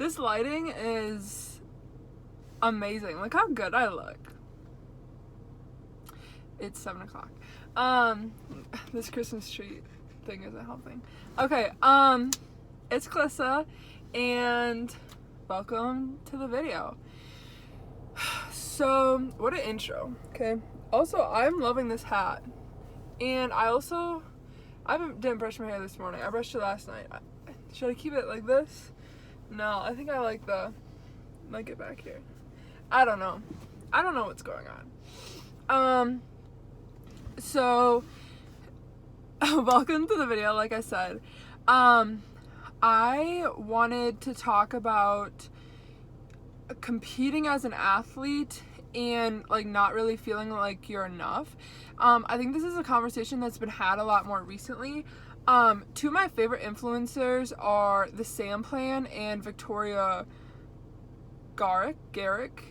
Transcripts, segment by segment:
This lighting is amazing. Look how good I look. It's 7 o'clock. This Christmas tree thing isn't helping. Okay, it's Calissa, and welcome to the video. So, what an intro, okay? Also, I'm loving this hat. And I didn't brush my hair this morning. I brushed it last night. Should I keep it like this? No, I think I like it back here. I don't know. I don't know what's going on. So, welcome to the video, like I said. I wanted to talk about competing as an athlete and like not really feeling like you're enough. I think this is a conversation that's been had a lot more recently. Two of my favorite influencers are the Sam Plan and Victoria Garrick.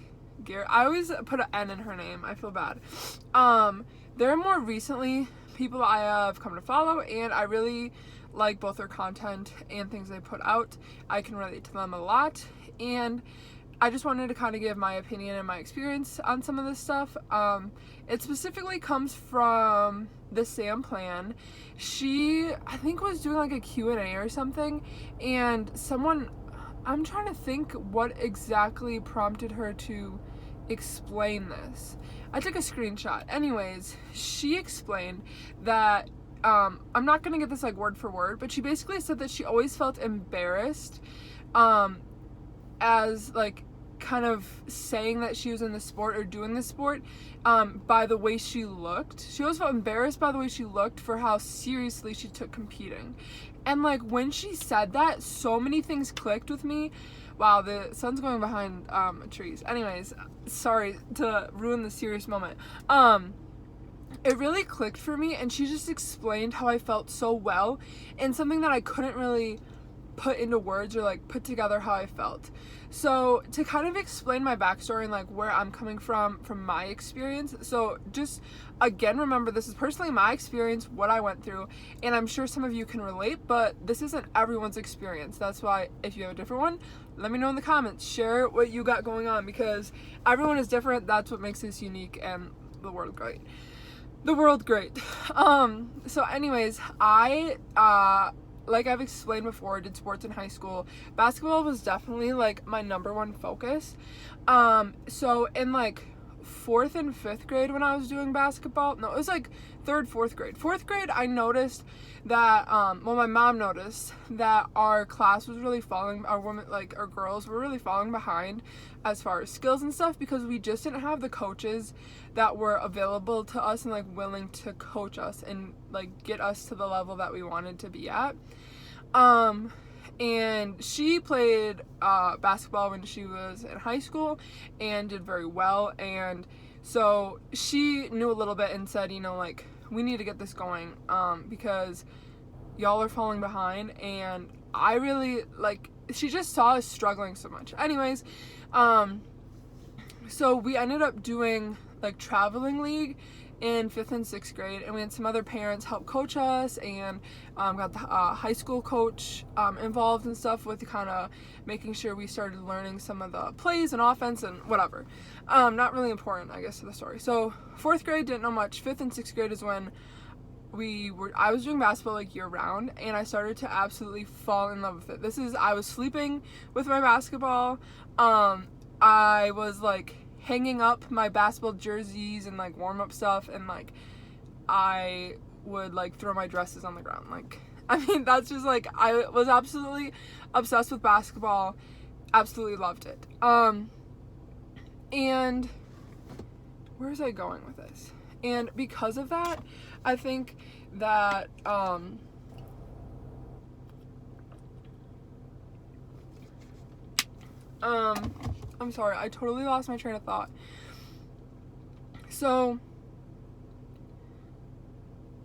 I always put an N in her name. I feel bad. They're more recently people I have come to follow, and I really like both their content and things they put out. I can relate to them a lot, and I just wanted to kind of give my opinion and my experience on some of this stuff. It specifically comes from the Sam Plan. She, I think, was doing like a Q&A or something, and I'm trying to think what exactly prompted her to explain this. I took a screenshot. Anyways, she explained that, I'm not gonna get this like word for word, but she basically said that she always felt embarrassed, as like kind of saying that she was in the sport or doing the sport, by the way she looked. She always felt embarrassed by the way she looked for how seriously she took competing. And like when she said that, so many things clicked with me. Wow, the sun's going behind trees. Anyways, sorry to ruin the serious moment. It really clicked for me, and she just explained how I felt so well, and something that I couldn't really put into words or like put together how I felt. So to kind of explain my backstory and like where I'm coming from my experience. So just again, remember, this is personally my experience, what I went through, and I'm sure some of you can relate, but this isn't everyone's experience. That's why if you have a different one, let me know in the comments. Share what you got going on, because everyone is different. That's what makes this unique and the world great. So anyways, like I've explained before, did sports in high school. Basketball was definitely like my number one focus. So in like 4th and 5th grade when I was doing basketball, no, it was like 3rd, 4th grade. 4th grade, I noticed that, my mom noticed that our class was really our girls were really falling behind as far as skills and stuff, because we just didn't have the coaches that were available to us and like willing to coach us and like get us to the level that we wanted to be at. And she played basketball when she was in high school and did very well, and so she knew a little bit and said, like, we need to get this going, because y'all are falling behind. And I really, like, she just saw us struggling so much. Anyways, so we ended up doing like traveling league in 5th and 6th grade, and we had some other parents help coach us, and got the high school coach involved and stuff with kind of making sure we started learning some of the plays and offense and whatever. Not really important, I guess, to the story. So 4th grade, didn't know much. 5th and 6th grade is when I was doing basketball like year round, and I started to absolutely fall in love with it. I was sleeping with my basketball. I was like hanging up my basketball jerseys and like warm-up stuff, and like I would like throw my dresses on the ground. Like, I mean, that's just like, I was absolutely obsessed with basketball, absolutely loved it. And where was I going with this? And because of that, I think that I'm sorry, I totally lost my train of thought. So,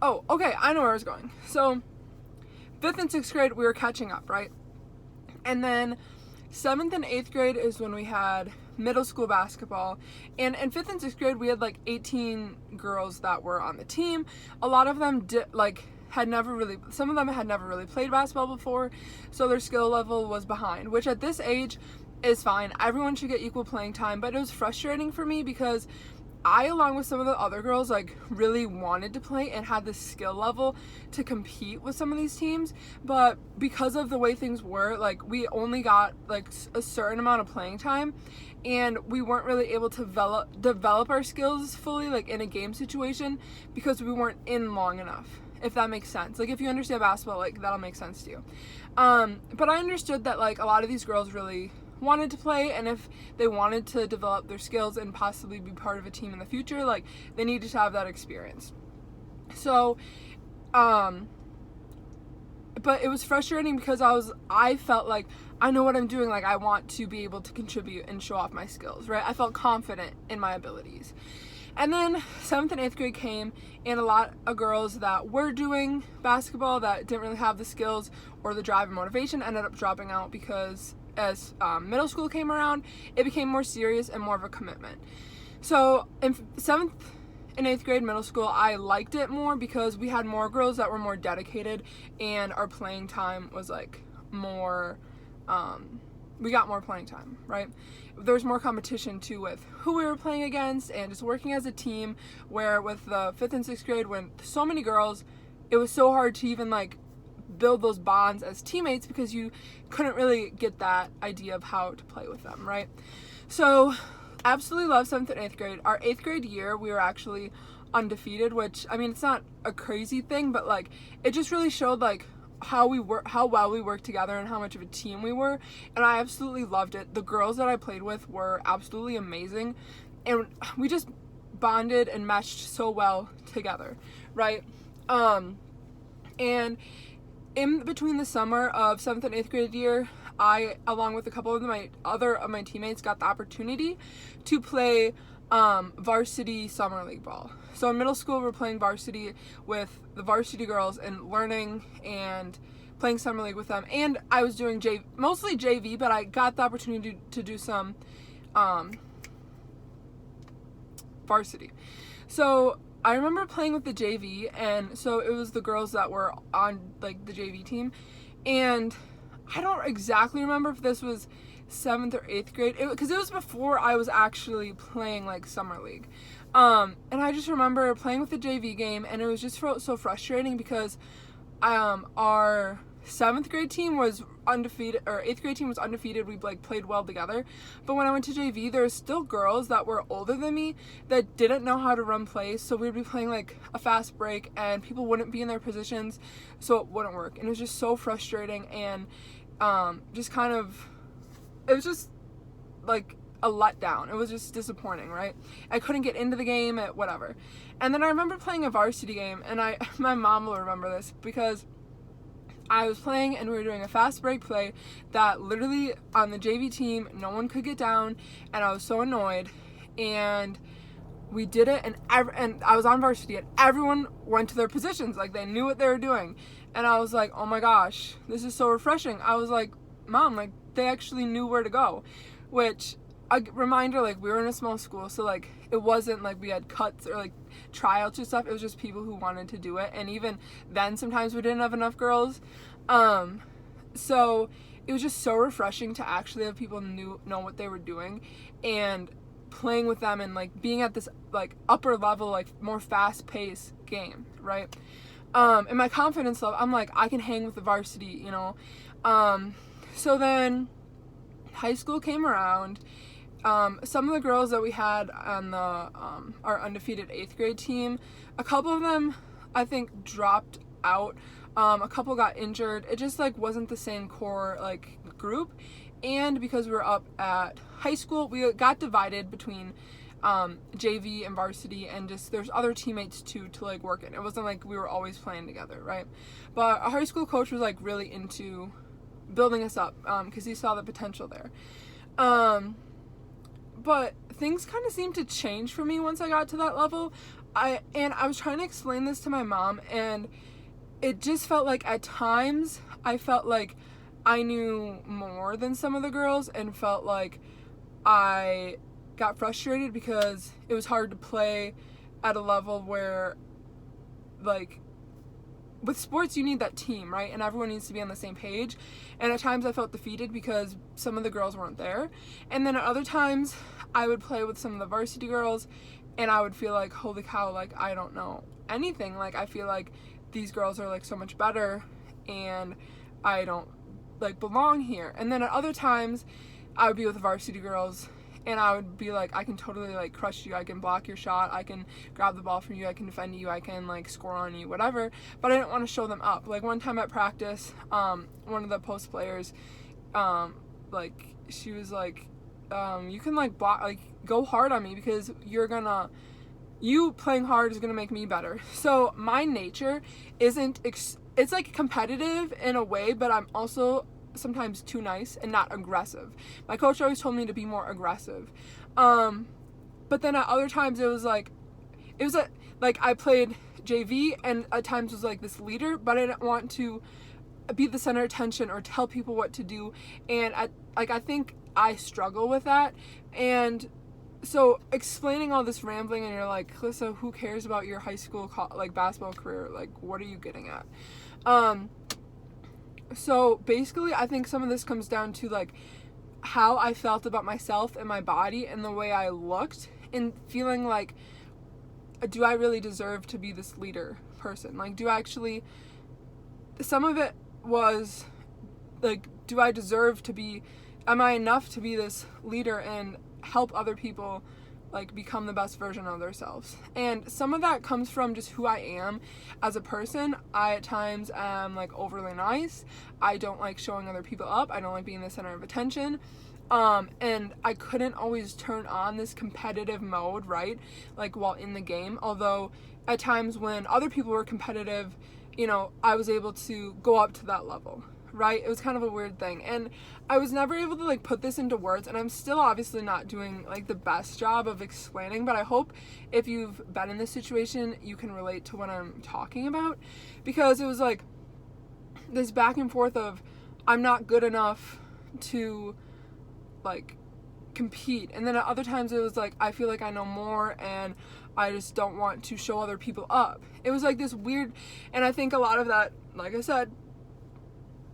okay, I know where I was going. So, 5th and 6th grade, we were catching up, right? And then 7th and 8th grade is when we had middle school basketball. And in 5th and 6th grade, we had like 18 girls that were on the team. A lot of them some of them had never really played basketball before, so their skill level was behind, which at this age is fine. Everyone should get equal playing time, but it was frustrating for me because I, along with some of the other girls, like really wanted to play and had the skill level to compete with some of these teams, but because of the way things were, like we only got like a certain amount of playing time, and we weren't really able to develop our skills fully, like in a game situation, because we weren't in long enough, if that makes sense. Like if you understand basketball, like that'll make sense to you. But I understood that like a lot of these girls really wanted to play, and if they wanted to develop their skills and possibly be part of a team in the future, like they needed to have that experience. So but it was frustrating because I felt like I know what I'm doing, like I want to be able to contribute and show off my skills, right? I felt confident in my abilities. And then 7th and 8th grade came, and a lot of girls that were doing basketball that didn't really have the skills or the drive and motivation ended up dropping out because as middle school came around, it became more serious and more of a commitment. So in 7th and 8th grade middle school, I liked it more because we had more girls that were more dedicated, and our playing time was like more, we got more playing time, right? There's more competition too with who we were playing against and just working as a team, where with the 5th and 6th grade, when so many girls, it was so hard to even like build those bonds as teammates because you couldn't really get that idea of how to play with them, right? So absolutely love 7th and 8th grade. Our 8th grade year, we were actually undefeated, which, I mean, it's not a crazy thing, but like it just really showed like how well we worked together and how much of a team we were, and I absolutely loved it. The girls that I played with were absolutely amazing, and we just bonded and meshed so well together, right? And in between the summer of 7th and 8th grade year, I, along with a couple of my teammates, got the opportunity to play varsity summer league ball. So in middle school, we're playing varsity with the varsity girls and learning and playing summer league with them. And I was doing mostly JV, but I got the opportunity to do some varsity. So I remember playing with the JV, and so it was the girls that were on like the JV team, and I don't exactly remember if this was 7th or 8th grade, because it was before I was actually playing like summer league, and I just remember playing with the JV game, and it was just so frustrating because our 7th grade team was undefeated, or 8th grade team was undefeated. We like played well together, but when I went to JV, there were still girls that were older than me that didn't know how to run plays, so we'd be playing like a fast break and people wouldn't be in their positions, so it wouldn't work, and it was just so frustrating, and just kind of, it was just like a letdown. It was just disappointing, right? I couldn't get into the game at whatever. And then I remember playing a varsity game, and my mom will remember this because I was playing and we were doing a fast break play that literally on the JV team no one could get down, and I was so annoyed, and we did it, and I was on varsity, and everyone went to their positions, like they knew what they were doing, and I was like, oh my gosh, this is so refreshing. I was like, Mom, like they actually knew where to go, which, a reminder, like we were in a small school, so like it wasn't like we had cuts or like tryouts or stuff. It was just people who wanted to do it, and even then sometimes we didn't have enough girls, so it was just so refreshing to actually have people know what they were doing and playing with them and like being at this like upper level, like more fast paced game, right? And my confidence level, I'm like, I can hang with the varsity, you know. So then high school came around. Some of the girls that we had on the our undefeated 8th grade team, a couple of them I think dropped out. A couple got injured. It just like wasn't the same core like group, and because we were up at high school, we got divided between JV and varsity, and just there's other teammates too to like work in. It wasn't like we were always playing together, right? But our high school coach was like really into building us up because he saw the potential there. But things kind of seemed to change for me once I got to that level. I was trying to explain this to my mom, and it just felt like at times I felt like I knew more than some of the girls, and felt like I got frustrated because it was hard to play at a level where like with sports, you need that team, right? And everyone needs to be on the same page. And at times I felt defeated because some of the girls weren't there. And then at other times I would play with some of the varsity girls and I would feel like, holy cow, like I don't know anything. Like I feel like these girls are like so much better and I don't like belong here. And then at other times I would be with the varsity girls and I would be like, I can totally like crush you, I can block your shot, I can grab the ball from you, I can defend you, I can like score on you, whatever. But I didn't want to show them up. Like one time at practice, one of the post players, like she was like, you can like block, like go hard on me because you playing hard is gonna make me better. So my nature isn't, it's like competitive in a way, but I'm also sometimes too nice and not aggressive. My coach always told me to be more aggressive. But then at other times it was like I played JV and at times was like this leader, but I didn't want to be the center of attention or tell people what to do. And I think I struggle with that. And so explaining all this rambling and you're like, Calissa, who cares about your high school like basketball career? Like, what are you getting at? So basically I think some of this comes down to like how I felt about myself and my body and the way I looked and feeling like, do I really deserve to be this leader person? Like, do I actually, some of it was like, do I deserve to be, am I enough to be this leader and help other people like become the best version of themselves? And some of that comes from just who I am as a person. I at times am like overly nice. I don't like showing other people up. I don't like being the center of attention. And I couldn't always turn on this competitive mode, right? Like while in the game, although at times when other people were competitive, you know, I was able to go up to that level, right? It was kind of a weird thing. And I was never able to like put this into words, and I'm still obviously not doing like the best job of explaining, but I hope if you've been in this situation, you can relate to what I'm talking about, because it was like this back and forth of I'm not good enough to like compete, and then at other times it was like I feel like I know more and I just don't want to show other people up. It was like this weird, and I think a lot of that, like I said,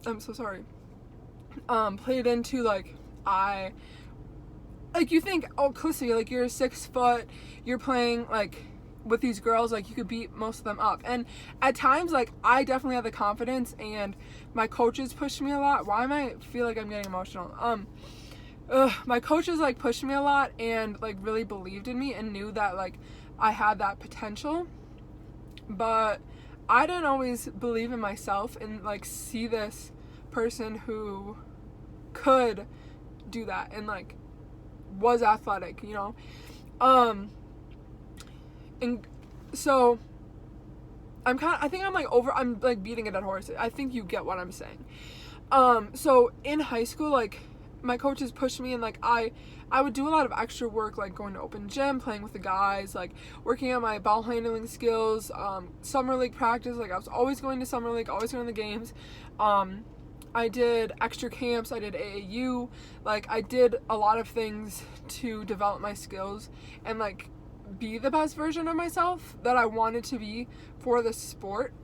I'm so sorry, played into like you think, oh, Calissa, like you're 6 foot, you're playing like with these girls, like you could beat most of them up. And at times like I definitely had the confidence and my coaches pushed me a lot. Why am I feel like I'm getting emotional? My coaches like pushed me a lot and like really believed in me and knew that like I had that potential, but I didn't always believe in myself and like see this person who could do that and like was athletic, you know. And so I think I'm like beating a dead horse. I think you get what I'm saying. So in high school, like my coaches pushed me, and like I would do a lot of extra work, like going to open gym, playing with the guys, like working on my ball handling skills, summer league practice. Like I was always going to summer league, always going to the games. I did extra camps, I did AAU, like I did a lot of things to develop my skills and like be the best version of myself that I wanted to be for the sport.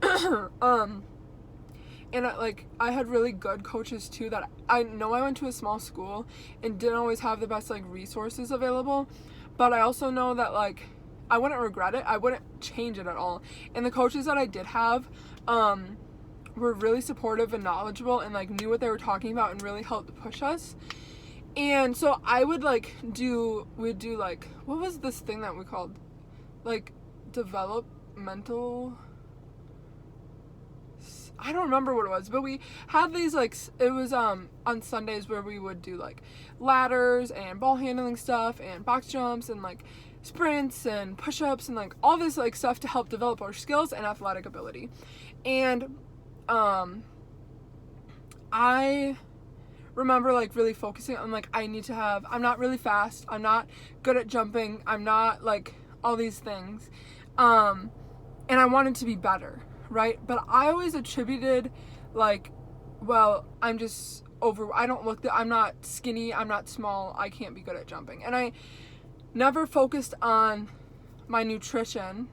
And I had really good coaches too, that I know I went to a small school and didn't always have the best like resources available, but I also know that like I wouldn't regret it. I wouldn't change it at all. And the coaches that I did have were really supportive and knowledgeable and like knew what they were talking about and really helped push us. And so I would we'd do like, what was this thing that we called like developmental, I don't remember what it was, but we had these like, it was on Sundays where we would do like ladders and ball handling stuff and box jumps and like sprints and push-ups and like all this like stuff to help develop our skills and athletic ability. And I remember like really focusing on like I'm not really fast, I'm not good at jumping, I'm not like all these things, and I wanted to be better, right? But I always attributed like, well, I'm not skinny, I'm not small, I can't be good at jumping. And I never focused on my nutrition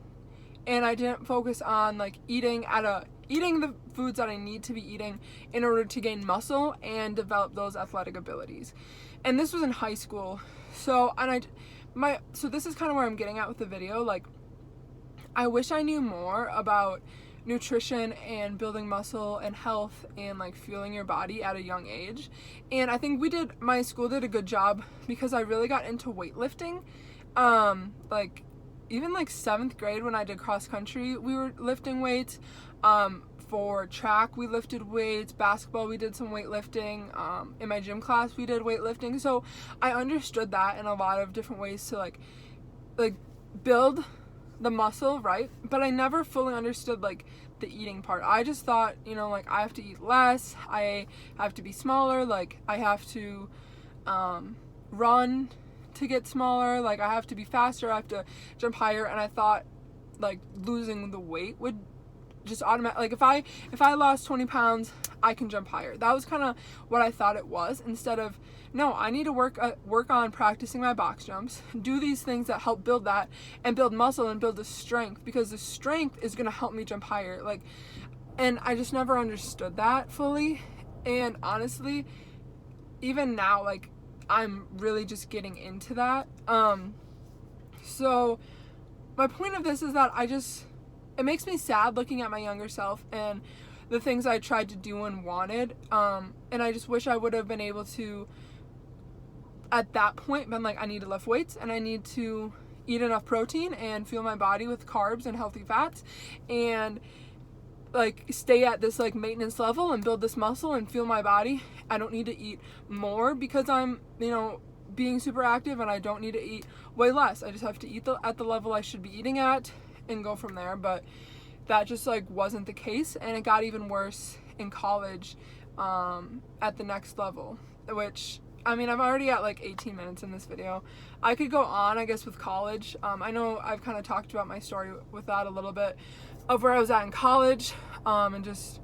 and I didn't focus on like eating the foods that I need to be eating in order to gain muscle and develop those athletic abilities. And this was in high school. So this is kind of where I'm getting at with the video. Like, I wish I knew more about nutrition and building muscle and health and like fueling your body at a young age. And I think my school did a good job, because I really got into weightlifting. Like even like 7th grade when I did cross country, we were lifting weights. For track, we lifted weights. Basketball, we did some weightlifting. In my gym class, we did weightlifting. So I understood that in a lot of different ways to like build the muscle, right? But I never fully understood like the eating part. I just thought, like I have to eat less, I have to be smaller, like I have to run to get smaller, like I have to be faster, I have to jump higher. And I thought like losing the weight would just automatic, like if I lost 20 pounds, I can jump higher. That was kind of what I thought it was, instead of, no, I need to work on practicing my box jumps, do these things that help build that and build muscle and build the strength, because the strength is going to help me jump higher. Like, and I just never understood that fully. And honestly, even now, like I'm really just getting into that. So my point of this is that it makes me sad looking at my younger self and the things I tried to do and wanted. And I just wish I would have been able to, at that point, been like, I need to lift weights and I need to eat enough protein and fuel my body with carbs and healthy fats, and like stay at this like maintenance level and build this muscle and fuel my body. I don't need to eat more because I'm, being super active, and I don't need to eat way less. I just have to eat at the level I should be eating at and go from there. But that just like wasn't the case, and it got even worse in college at the next level, which I've already at like 18 minutes in this video. I could go on, I guess, with college. I know I've kind of talked about my story with that a little bit of where I was at in college, and just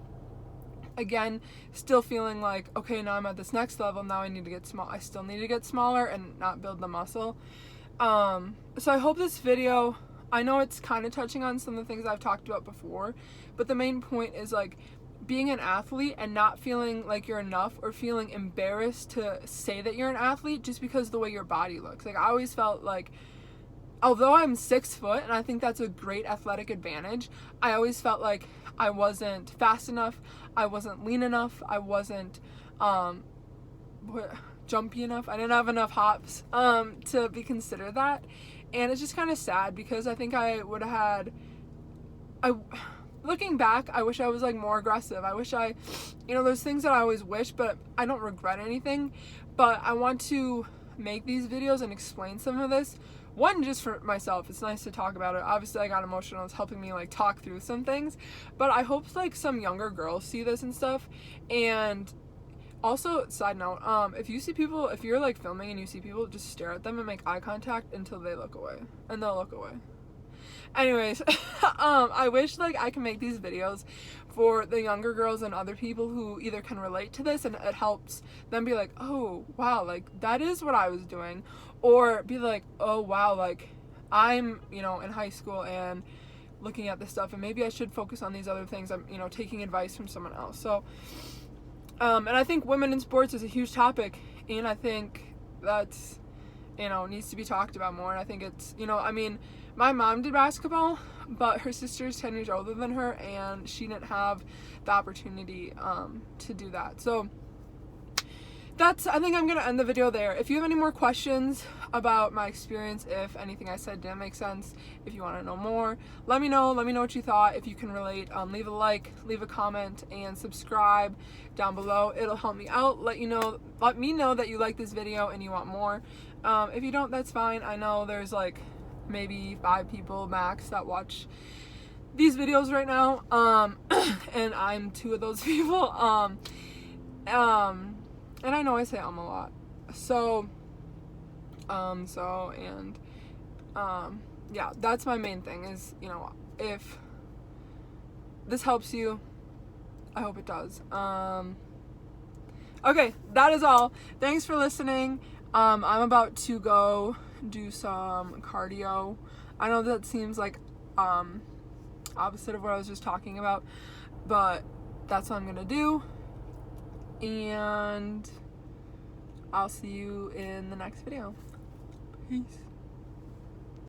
again still feeling like, okay, now I'm at this next level, now I need to get small. I still need to get smaller and not build the muscle. So I hope this video, I know it's kind of touching on some of the things I've talked about before, but the main point is like being an athlete and not feeling like you're enough, or feeling embarrassed to say that you're an athlete just because of the way your body looks. Like I always felt like, although I'm 6 foot and I think that's a great athletic advantage, I always felt like I wasn't fast enough, I wasn't lean enough, I wasn't jumpy enough, I didn't have enough hops to be considered that. And it's just kind of sad, because I think I would have had, looking back, I wish I was like more aggressive. I wish there's things that I always wish, but I don't regret anything. But I want to make these videos and explain some of this. One, just for myself, it's nice to talk about it. Obviously I got emotional, it's helping me like talk through some things, but I hope like some younger girls see this and stuff. And also, side note, if you're like filming and you see people, just stare at them and make eye contact until they look away, and they'll look away. Anyways, I wish like I can make these videos for the younger girls and other people who either can relate to this and it helps them be like, oh wow, like that is what I was doing, or be like, oh wow, like I'm in high school and looking at this stuff, and maybe I should focus on these other things. I'm taking advice from someone else. So and I think women in sports is a huge topic, and I think that's needs to be talked about more. And I think it's my mom did basketball, but her sister's 10 years older than her, and she didn't have the opportunity to do that. So I think I'm gonna end the video there. If you have any more questions about my experience, if anything I said didn't make sense, if you want to know more, let me know what you thought. If you can relate, leave a like, leave a comment, and subscribe down below. It'll help me out. Let me know that you like this video and you want more. If you don't, that's fine. I know there's like maybe 5 people max that watch these videos right now, and I'm 2 of those people. And I know I say a lot. So yeah, that's my main thing is, if this helps you, I hope it does. Okay, that is all. Thanks for listening. I'm about to go do some cardio. I know that seems like opposite of what I was just talking about. But that's what I'm gonna do. And I'll see you in the next video. Peace.